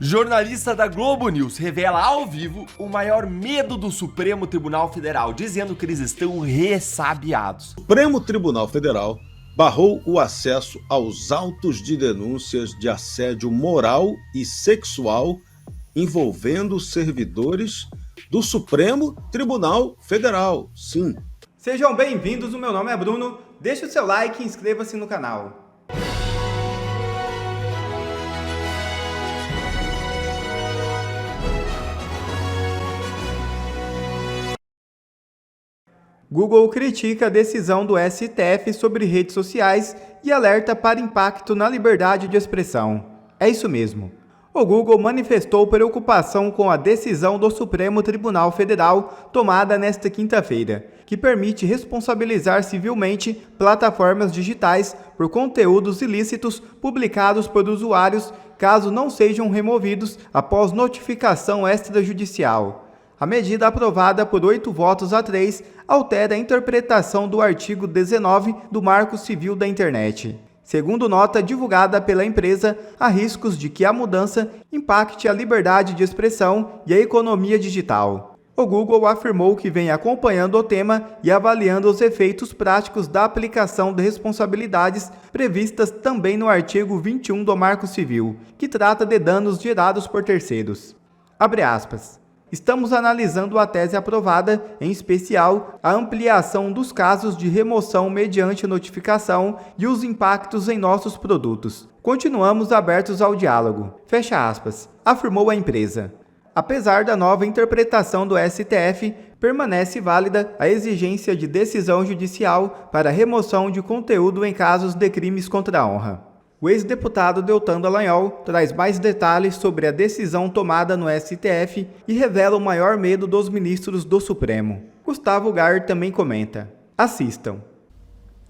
Jornalista da Globo News revela ao vivo o maior medo do Supremo Tribunal Federal, dizendo que eles estão ressabiados. O Supremo Tribunal Federal barrou o acesso aos autos de denúncias de assédio moral e sexual envolvendo servidores do Supremo Tribunal Federal. Sim. Sejam bem-vindos, o meu nome é Bruno. Deixe o seu like e inscreva-se no canal. Google critica a decisão do STF sobre redes sociais e alerta para impacto na liberdade de expressão. É isso mesmo. O Google manifestou preocupação com a decisão do Supremo Tribunal Federal tomada nesta quinta-feira, que permite responsabilizar civilmente plataformas digitais por conteúdos ilícitos publicados por usuários, caso não sejam removidos após notificação extrajudicial. A medida, aprovada por 8 votos a 3, altera a interpretação do artigo 19 do Marco Civil da Internet. Segundo nota divulgada pela empresa, há riscos de que a mudança impacte a liberdade de expressão e a economia digital. O Google afirmou que vem acompanhando o tema e avaliando os efeitos práticos da aplicação de responsabilidades previstas também no artigo 21 do Marco Civil, que trata de danos gerados por terceiros. Abre aspas. Estamos analisando a tese aprovada, em especial a ampliação dos casos de remoção mediante notificação e os impactos em nossos produtos. Continuamos abertos ao diálogo. Fecha aspas, afirmou a empresa. Apesar da nova interpretação do STF, permanece válida a exigência de decisão judicial para remoção de conteúdo em casos de crimes contra a honra. O ex-deputado Deltan Dallagnol traz mais detalhes sobre a decisão tomada no STF e revela o maior medo dos ministros do Supremo. Gustavo Gar também comenta. Assistam.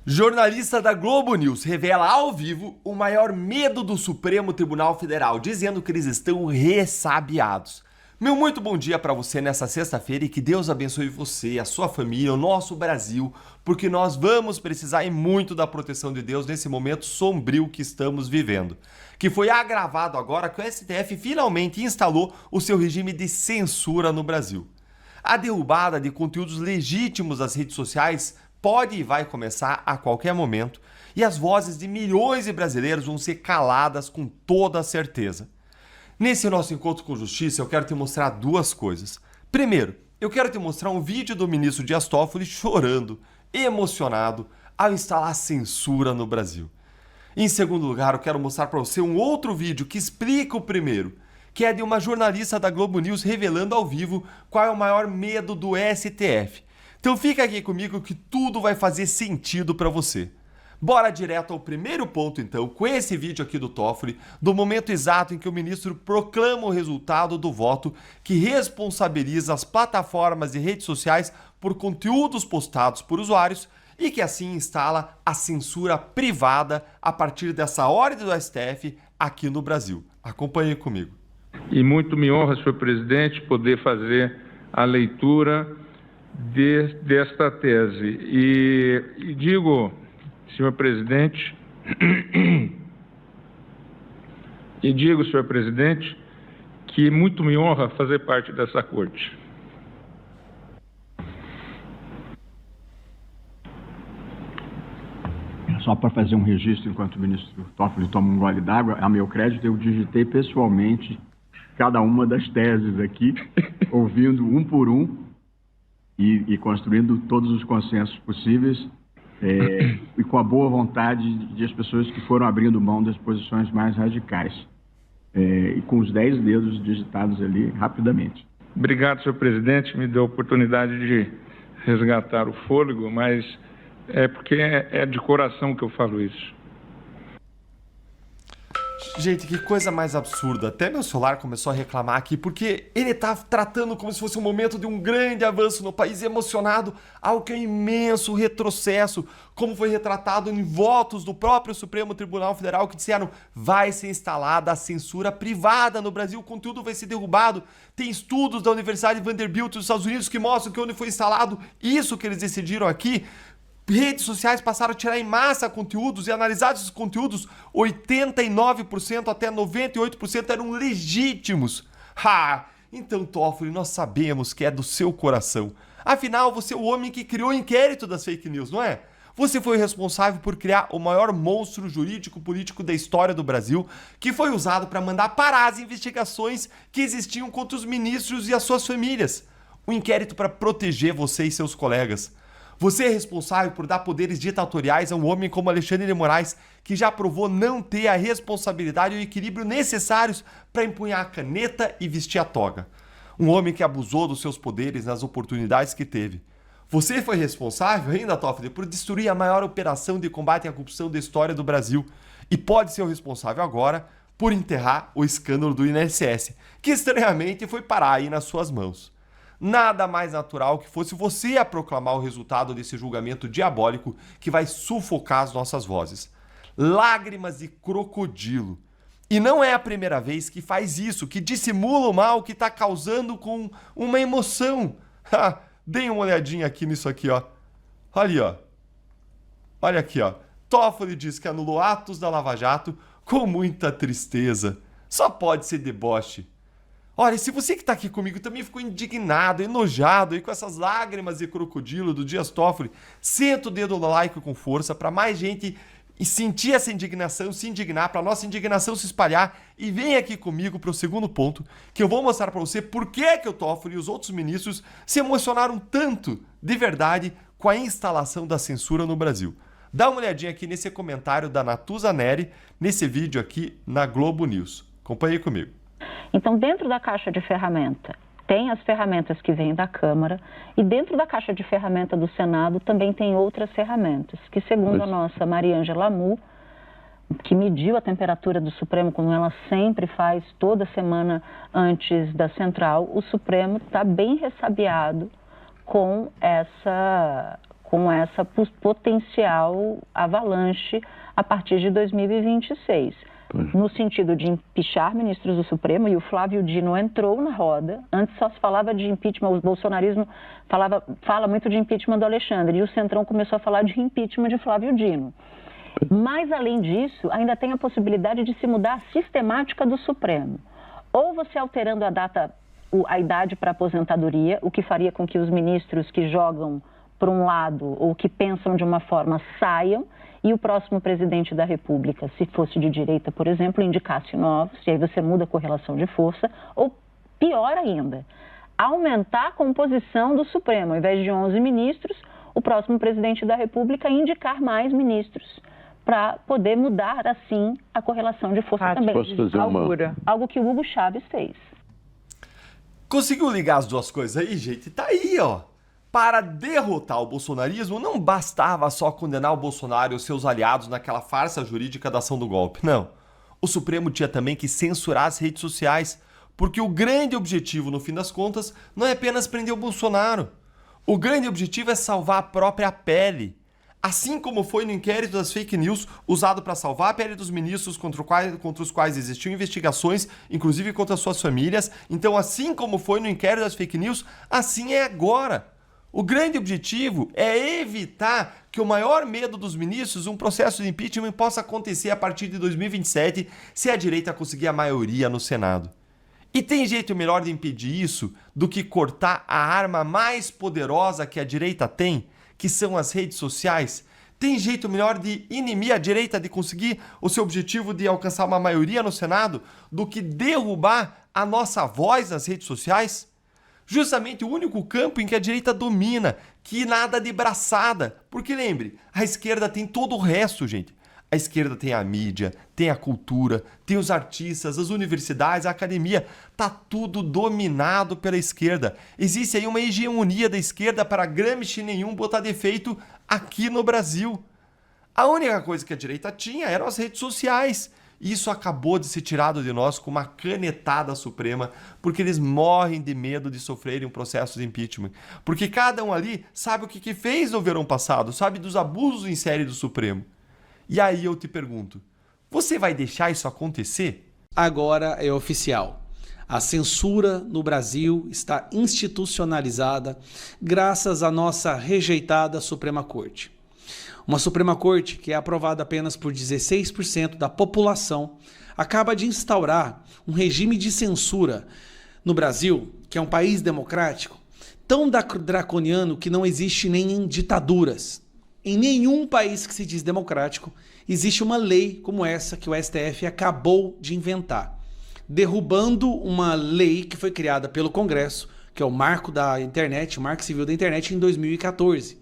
Jornalista da Globo News revela ao vivo o maior medo do Supremo Tribunal Federal, dizendo que eles estão ressabiados. Meu muito bom dia para você nessa sexta-feira e que Deus abençoe você, a sua família, o nosso Brasil, porque nós vamos precisar muito da proteção de Deus nesse momento sombrio que estamos vivendo, que foi agravado agora que o STF finalmente instalou o seu regime de censura no Brasil. A derrubada de conteúdos legítimos das redes sociais pode e vai começar a qualquer momento e as vozes de milhões de brasileiros vão ser caladas com toda certeza. Nesse nosso encontro com justiça, eu quero te mostrar duas coisas. Primeiro, eu quero te mostrar um vídeo do ministro Dias Toffoli chorando, emocionado, ao instalar censura no Brasil. Em segundo lugar, eu quero mostrar para você um outro vídeo que explica o primeiro, que é de uma jornalista da Globo News revelando ao vivo qual é o maior medo do STF. Então fica aqui comigo que tudo vai fazer sentido para você. Bora direto ao primeiro ponto, então, com esse vídeo aqui do Toffoli, do momento exato em que o ministro proclama o resultado do voto que responsabiliza as plataformas e redes sociais por conteúdos postados por usuários e que assim instala a censura privada a partir dessa ordem do STF aqui no Brasil. Acompanhe comigo. E muito me honra, senhor presidente, poder fazer a leitura desta tese. E digo... Senhor presidente, e digo, senhor presidente, que muito me honra fazer parte dessa corte. Só para fazer um registro, enquanto o ministro Toffoli toma um gole d'água, a meu crédito eu digitei pessoalmente cada uma das teses aqui, ouvindo um por um e construindo todos os consensos possíveis. E com a boa vontade de as pessoas que foram abrindo mão das posições mais radicais. E com os 10 dedos digitados ali rapidamente. Obrigado, senhor presidente. Me deu a oportunidade de resgatar o fôlego, mas é porque é de coração que eu falo isso. Gente, que coisa mais absurda. Até meu celular começou a reclamar aqui, porque ele tá tratando como se fosse um momento de um grande avanço no país, emocionado, algo que é um imenso retrocesso, como foi retratado em votos do próprio Supremo Tribunal Federal que disseram vai ser instalada a censura privada no Brasil, o conteúdo vai ser derrubado. Tem estudos da Universidade Vanderbilt dos Estados Unidos que mostram que onde foi instalado isso que eles decidiram aqui, Redes sociais passaram a tirar em massa conteúdos e analisar esses conteúdos, 89% até 98% eram legítimos. Então, Toffoli, nós sabemos que é do seu coração. Afinal, você é o homem que criou o inquérito das fake news, não é? Você foi o responsável por criar o maior monstro jurídico-político da história do Brasil, que foi usado para mandar parar as investigações que existiam contra os ministros e as suas famílias. Um inquérito para proteger você e seus colegas. Você é responsável por dar poderes ditatoriais a um homem como Alexandre de Moraes, que já provou não ter a responsabilidade e o equilíbrio necessários para empunhar a caneta e vestir a toga. Um homem que abusou dos seus poderes nas oportunidades que teve. Você foi responsável ainda, Toffoli, por destruir a maior operação de combate à corrupção da história do Brasil. E pode ser o responsável agora por enterrar o escândalo do INSS, que estranhamente foi parar aí nas suas mãos. Nada mais natural que fosse você a proclamar o resultado desse julgamento diabólico que vai sufocar as nossas vozes. Lágrimas de crocodilo. E não é a primeira vez que faz isso, que dissimula o mal que está causando com uma emoção. Deem uma olhadinha aqui nisso aqui, ó. Ali, ó. Olha aqui, ó. Toffoli diz que anulou atos da Lava Jato com muita tristeza. Só pode ser deboche. Olha, se você que está aqui comigo também ficou indignado, enojado aí com essas lágrimas de crocodilo do Dias Toffoli, senta o dedo no like com força para mais gente sentir essa indignação, se indignar, para nossa indignação se espalhar, e vem aqui comigo para o segundo ponto, que eu vou mostrar para você por que o Toffoli e os outros ministros se emocionaram tanto, de verdade, com a instalação da censura no Brasil. Dá uma olhadinha aqui nesse comentário da Natuza Neri, nesse vídeo aqui na Globo News. Acompanhe comigo. Então, dentro da caixa de ferramenta, tem as ferramentas que vêm da Câmara e dentro da caixa de ferramenta do Senado também tem outras ferramentas, que segundo a nossa Mariângela Mu, que mediu a temperatura do Supremo, como ela sempre faz toda semana antes da Central, o Supremo está bem ressabiado com essa potencial avalanche a partir de 2026. No sentido de impeachar ministros do Supremo, e o Flávio Dino entrou na roda. Antes só se falava de impeachment, o bolsonarismo fala muito de impeachment do Alexandre, e o Centrão começou a falar de impeachment de Flávio Dino. Mas, além disso, ainda tem a possibilidade de se mudar a sistemática do Supremo. Ou você alterando a idade para aposentadoria, o que faria com que os ministros que jogam para um lado ou que pensam de uma forma saiam, e o próximo presidente da República, se fosse de direita, por exemplo, indicasse novos, e aí você muda a correlação de força, ou pior ainda, aumentar a composição do Supremo. Ao invés de 11 ministros, o próximo presidente da República indicar mais ministros, para poder mudar, assim, a correlação de força também. Posso fazer algo que o Hugo Chávez fez. Conseguiu ligar as duas coisas aí, gente? Tá aí, ó. Para derrotar o bolsonarismo, não bastava só condenar o Bolsonaro e os seus aliados naquela farsa jurídica da ação do golpe, não. O Supremo tinha também que censurar as redes sociais, porque o grande objetivo, no fim das contas, não é apenas prender o Bolsonaro. O grande objetivo é salvar a própria pele. Assim como foi no inquérito das fake news, usado para salvar a pele dos ministros contra os quais existiam investigações, inclusive contra suas famílias. Então, assim como foi no inquérito das fake news, assim é agora. O grande objetivo é evitar que o maior medo dos ministros, um processo de impeachment, possa acontecer a partir de 2027, se a direita conseguir a maioria no Senado. E tem jeito melhor de impedir isso do que cortar a arma mais poderosa que a direita tem, que são as redes sociais? Tem jeito melhor de inibir a direita de conseguir o seu objetivo de alcançar uma maioria no Senado do que derrubar a nossa voz nas redes sociais? Justamente o único campo em que a direita domina, que nada de braçada. Porque lembre, a esquerda tem todo o resto, gente. A esquerda tem a mídia, tem a cultura, tem os artistas, as universidades, a academia. Tá tudo dominado pela esquerda. Existe aí uma hegemonia da esquerda para Gramsci nenhum botar defeito aqui no Brasil. A única coisa que a direita tinha eram as redes sociais. Isso acabou de ser tirado de nós com uma canetada suprema, porque eles morrem de medo de sofrerem um processo de impeachment. Porque cada um ali sabe o que fez no verão passado, sabe dos abusos em série do Supremo. E aí eu te pergunto, você vai deixar isso acontecer? Agora é oficial. A censura no Brasil está institucionalizada graças à nossa rejeitada Suprema Corte. Uma Suprema Corte que é aprovada apenas por 16% da população acaba de instaurar um regime de censura no Brasil, que é um país democrático, tão draconiano que não existe nem em ditaduras. Em nenhum país que se diz democrático existe uma lei como essa que o STF acabou de inventar, derrubando uma lei que foi criada pelo Congresso, que é o Marco da Internet, o Marco Civil da Internet, em 2014.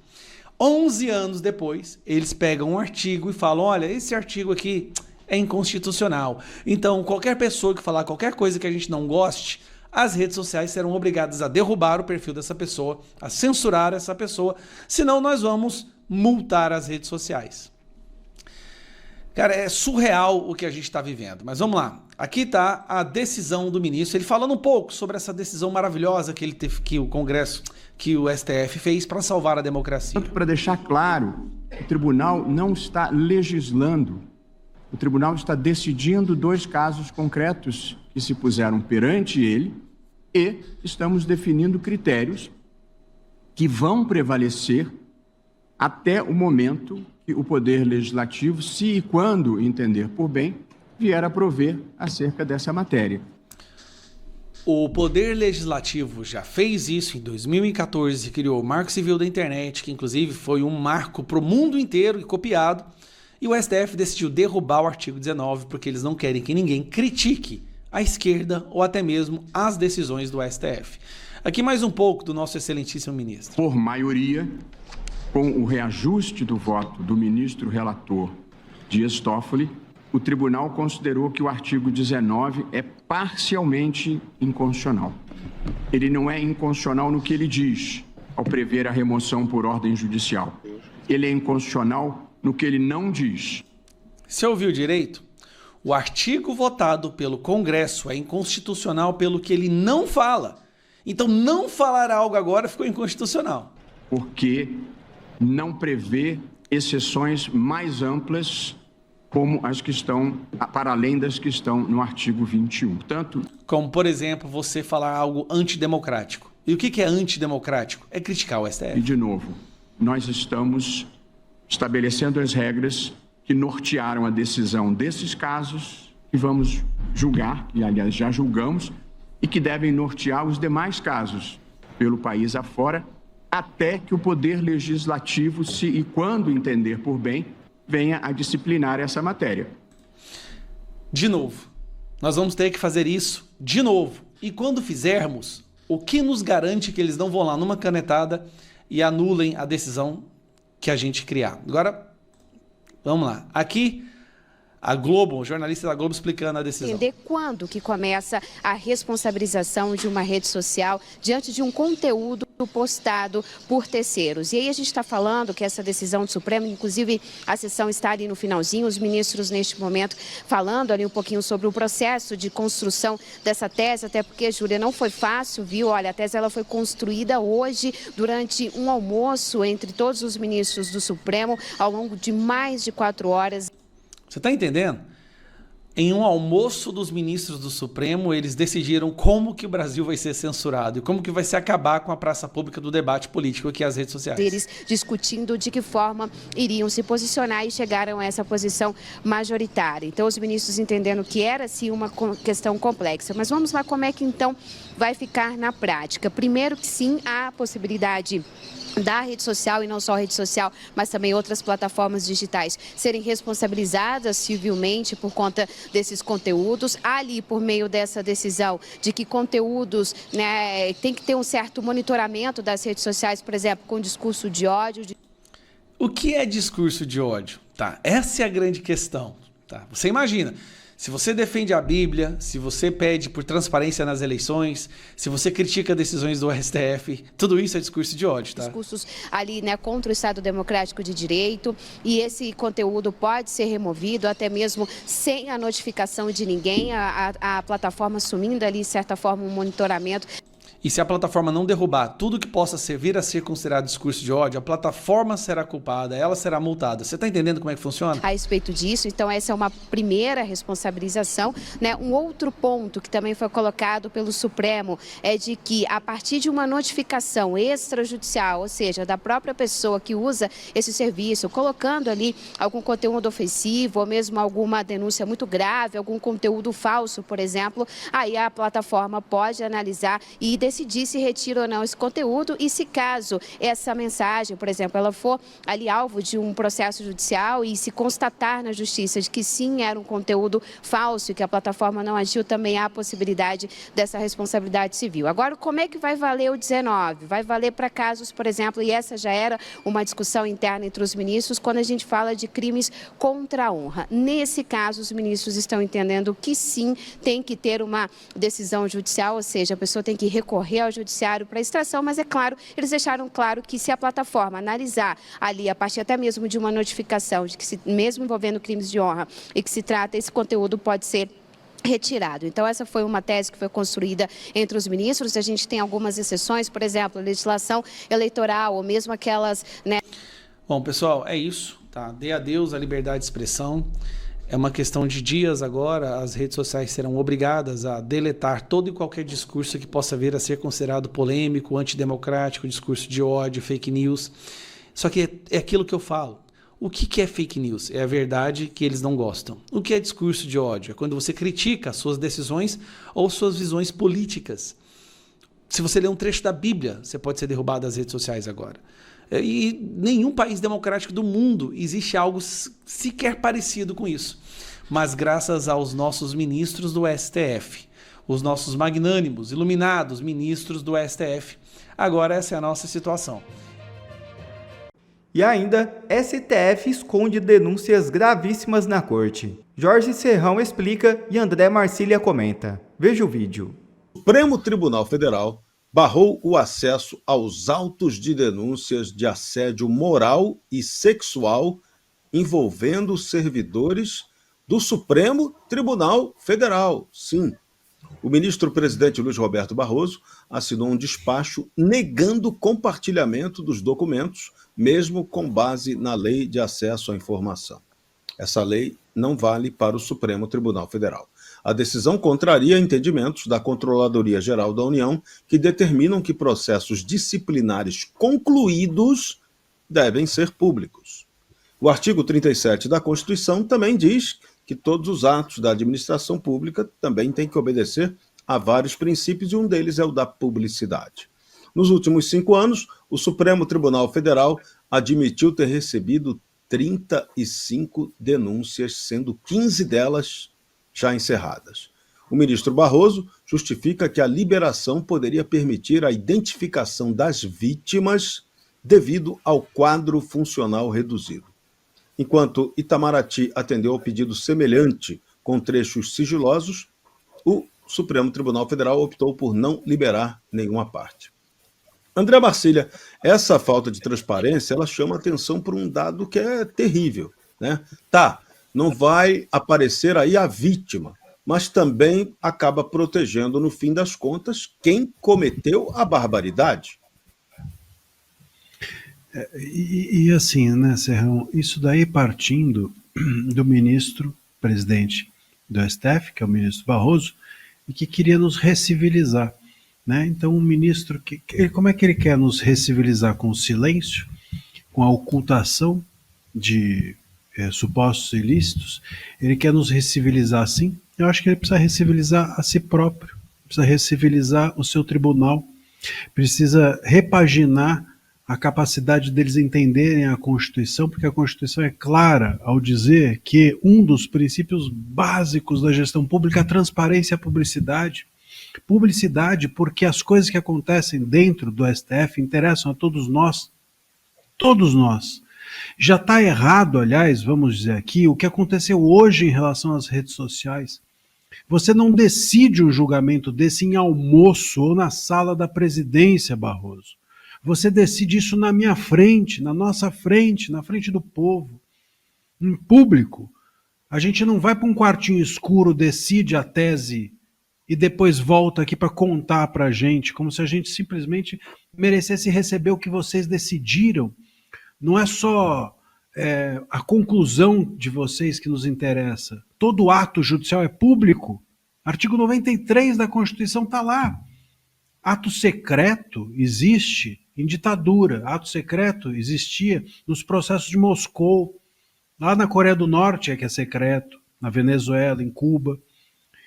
11 anos depois, eles pegam um artigo e falam, olha, esse artigo aqui é inconstitucional. Então, qualquer pessoa que falar qualquer coisa que a gente não goste, as redes sociais serão obrigadas a derrubar o perfil dessa pessoa, a censurar essa pessoa, senão nós vamos multar as redes sociais. Cara, é surreal o que a gente está vivendo, mas vamos lá. Aqui está a decisão do ministro, ele falando um pouco sobre essa decisão maravilhosa que ele teve, que o Congresso, que o STF fez para salvar a democracia. Para deixar claro, o tribunal não está legislando, o tribunal está decidindo 2 casos concretos que se puseram perante ele e estamos definindo critérios que vão prevalecer até o momento que o Poder Legislativo, se e quando entender por bem, vier a prover acerca dessa matéria. O Poder Legislativo já fez isso em 2014, criou o Marco Civil da Internet, que inclusive foi um marco para o mundo inteiro e copiado, e o STF decidiu derrubar o artigo 19 porque eles não querem que ninguém critique a esquerda ou até mesmo as decisões do STF. Aqui mais um pouco do nosso excelentíssimo ministro. Por maioria, com o reajuste do voto do ministro relator Dias Toffoli, o tribunal considerou que o artigo 19 é parcialmente inconstitucional. Ele não é inconstitucional no que ele diz, ao prever a remoção por ordem judicial. Ele é inconstitucional no que ele não diz. Você ouviu direito? O artigo votado pelo Congresso é inconstitucional pelo que ele não fala. Então, não falar algo agora ficou inconstitucional. Porque não prevê exceções mais amplas como as que estão, para além das que estão no artigo 21. Portanto, como, por exemplo, você falar algo antidemocrático. E o que é antidemocrático? É criticar o STF. E, de novo, nós estamos estabelecendo as regras que nortearam a decisão desses casos que vamos julgar, e aliás já julgamos, e que devem nortear os demais casos pelo país afora, até que o Poder Legislativo, se e quando entender por bem, venha a disciplinar essa matéria. De novo, nós vamos ter que fazer isso de novo. E quando fizermos, o que nos garante que eles não vão lá numa canetada e anulem a decisão que a gente criar? Agora, vamos lá. Aqui, a Globo, o jornalista da Globo explicando a decisão. Entender quando que começa a responsabilização de uma rede social diante de um conteúdo postado por terceiros. E aí a gente está falando que essa decisão do Supremo, inclusive a sessão está ali no finalzinho, os ministros neste momento falando ali um pouquinho sobre o processo de construção dessa tese, até porque, Júlia, não foi fácil, viu? Olha, a tese ela foi construída hoje durante um almoço entre todos os ministros do Supremo ao longo de mais de 4 horas. Você está entendendo? Em um almoço dos ministros do Supremo, eles decidiram como que o Brasil vai ser censurado e como que vai se acabar com a praça pública do debate político, que é as redes sociais. Eles discutindo de que forma iriam se posicionar e chegaram a essa posição majoritária. Então, os ministros entendendo que era, sim, uma questão complexa. Mas vamos lá, como é que, então, vai ficar na prática? Primeiro que, sim, há a possibilidade da rede social, e não só a rede social, mas também outras plataformas digitais, serem responsabilizadas civilmente por conta desses conteúdos. Ali, por meio dessa decisão de que conteúdos, né, tem que ter um certo monitoramento das redes sociais, por exemplo, com discurso de ódio. O que é discurso de ódio? Tá, essa é a grande questão. Tá? Você imagina, se você defende a Bíblia, se você pede por transparência nas eleições, se você critica decisões do STF, tudo isso é discurso de ódio, tá? Discursos ali, né, contra o Estado Democrático de Direito, e esse conteúdo pode ser removido até mesmo sem a notificação de ninguém, a plataforma assumindo ali, de certa forma, um monitoramento. E se a plataforma não derrubar tudo que possa vir a ser considerado discurso de ódio, a plataforma será culpada, ela será multada. Você está entendendo como é que funciona? A respeito disso, então essa é uma primeira responsabilização, né? Um outro ponto que também foi colocado pelo Supremo é de que a partir de uma notificação extrajudicial, ou seja, da própria pessoa que usa esse serviço, colocando ali algum conteúdo ofensivo ou mesmo alguma denúncia muito grave, algum conteúdo falso, por exemplo, aí a plataforma pode analisar e decidir se retira ou não esse conteúdo e se caso essa mensagem, por exemplo, ela for ali alvo de um processo judicial e se constatar na justiça de que sim, era um conteúdo falso e que a plataforma não agiu, também há a possibilidade dessa responsabilidade civil. Agora, como é que vai valer o 19? Vai valer para casos, por exemplo, e essa já era uma discussão interna entre os ministros, quando a gente fala de crimes contra a honra. Nesse caso, os ministros estão entendendo que sim, tem que ter uma decisão judicial, ou seja, a pessoa tem que recorrer ao judiciário para extração, mas é claro, eles deixaram claro que se a plataforma analisar ali, a partir até mesmo de uma notificação, de que mesmo envolvendo crimes de honra e que se trata, esse conteúdo pode ser retirado. Então, essa foi uma tese que foi construída entre os ministros. A gente tem algumas exceções, por exemplo, legislação eleitoral ou mesmo aquelas, né? Bom, pessoal, é isso, tá? Dê adeus à liberdade de expressão. É uma questão de dias agora, as redes sociais serão obrigadas a deletar todo e qualquer discurso que possa vir a ser considerado polêmico, antidemocrático, discurso de ódio, fake news. Só que é aquilo que eu falo. O que é fake news? É a verdade que eles não gostam. O que é discurso de ódio? É quando você critica suas decisões ou suas visões políticas. Se você ler um trecho da Bíblia, você pode ser derrubado das redes sociais agora. E nenhum país democrático do mundo existe algo sequer parecido com isso. Mas graças aos nossos ministros do STF, os nossos magnânimos, iluminados ministros do STF, agora essa é a nossa situação. E ainda, STF esconde denúncias gravíssimas na corte. Jorge Serrão explica e André Marcília comenta. Veja o vídeo. O Supremo Tribunal Federal barrou o acesso aos autos de denúncias de assédio moral e sexual envolvendo servidores do Supremo Tribunal Federal. Sim, o ministro-presidente Luiz Roberto Barroso assinou um despacho negando compartilhamento dos documentos, mesmo com base na Lei de Acesso à Informação. Essa lei não vale para o Supremo Tribunal Federal. A decisão contraria entendimentos da Controladoria Geral da União, que determinam que processos disciplinares concluídos devem ser públicos. O artigo 37 da Constituição também diz que todos os atos da administração pública também têm que obedecer a vários princípios, e um deles é o da publicidade. Nos últimos 5 anos, o Supremo Tribunal Federal admitiu ter recebido 35 denúncias, sendo 15 delas já encerradas. O ministro Barroso justifica que a liberação poderia permitir a identificação das vítimas devido ao quadro funcional reduzido. Enquanto Itamaraty atendeu ao pedido semelhante com trechos sigilosos, o Supremo Tribunal Federal optou por não liberar nenhuma parte. André Marcília, essa falta de transparência, ela chama atenção por um dado que é terrível, né? Não vai aparecer aí a vítima, mas também acaba protegendo, no fim das contas, quem cometeu a barbaridade. E assim, né, Serrão, isso daí partindo do ministro, presidente do STF, que é o ministro Barroso, e que queria nos recivilizar, né? Então o ministro, como é que ele quer nos recivilizar? Com o silêncio, com a ocultação de supostos ilícitos? Ele quer nos recivilizar assim? Eu acho que ele precisa recivilizar a si próprio, precisa recivilizar o seu tribunal, precisa repaginar a capacidade deles entenderem a Constituição, porque a Constituição é clara ao dizer que um dos princípios básicos da gestão pública é a transparência e a publicidade. Publicidade porque as coisas que acontecem dentro do STF interessam a todos nós. Todos nós. Já está errado, aliás, vamos dizer aqui, o que aconteceu hoje em relação às redes sociais. Você não decide um julgamento desse em almoço ou na sala da presidência, Barroso. Você decide isso na minha frente, na nossa frente, na frente do povo, em público. A gente não vai para um quartinho escuro, decide a tese e depois volta aqui para contar para a gente, como se a gente simplesmente merecesse receber o que vocês decidiram. Não é só a conclusão de vocês que nos interessa. Todo ato judicial é público. Artigo 93 da Constituição está lá. Ato secreto existe em ditadura. Ato secreto existia nos processos de Moscou. Lá na Coreia do Norte é que é secreto. Na Venezuela, em Cuba.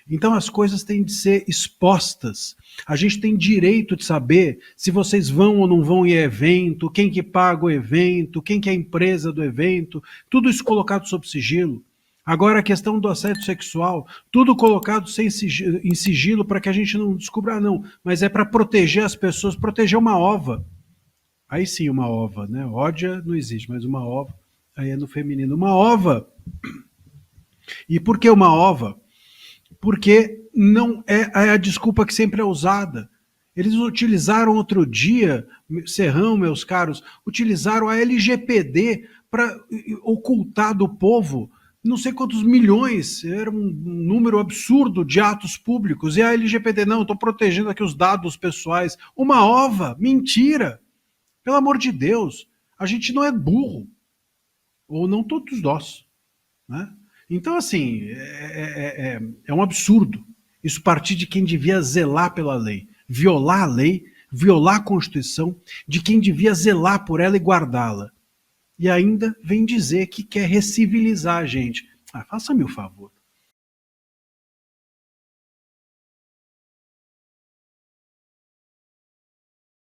Então as coisas têm de ser expostas. A gente tem direito de saber se vocês vão ou não vão em evento, quem que paga o evento, quem que é a empresa do evento, tudo isso colocado sob sigilo. Agora a questão do assédio sexual, tudo colocado em sigilo para que a gente não descubra, não. Mas é para proteger as pessoas, proteger uma ova. Aí sim, uma ova, né? Ódia não existe, mas uma ova, aí é no feminino. Uma ova. E por que uma ova? Porque não é a desculpa que sempre é usada. Eles utilizaram outro dia, Serrão, meus caros, utilizaram a LGPD para ocultar do povo não sei quantos milhões, era um número absurdo de atos públicos, e a LGPD, não, estou protegendo aqui os dados pessoais. Uma ova, mentira! Pelo amor de Deus, a gente não é burro, ou não todos nós, né? Então, assim, é um absurdo isso partir de quem devia zelar pela lei, violar a lei, violar a Constituição, de quem devia zelar por ela e guardá-la. E ainda vem dizer que quer recivilizar a gente. Ah, faça-me o favor.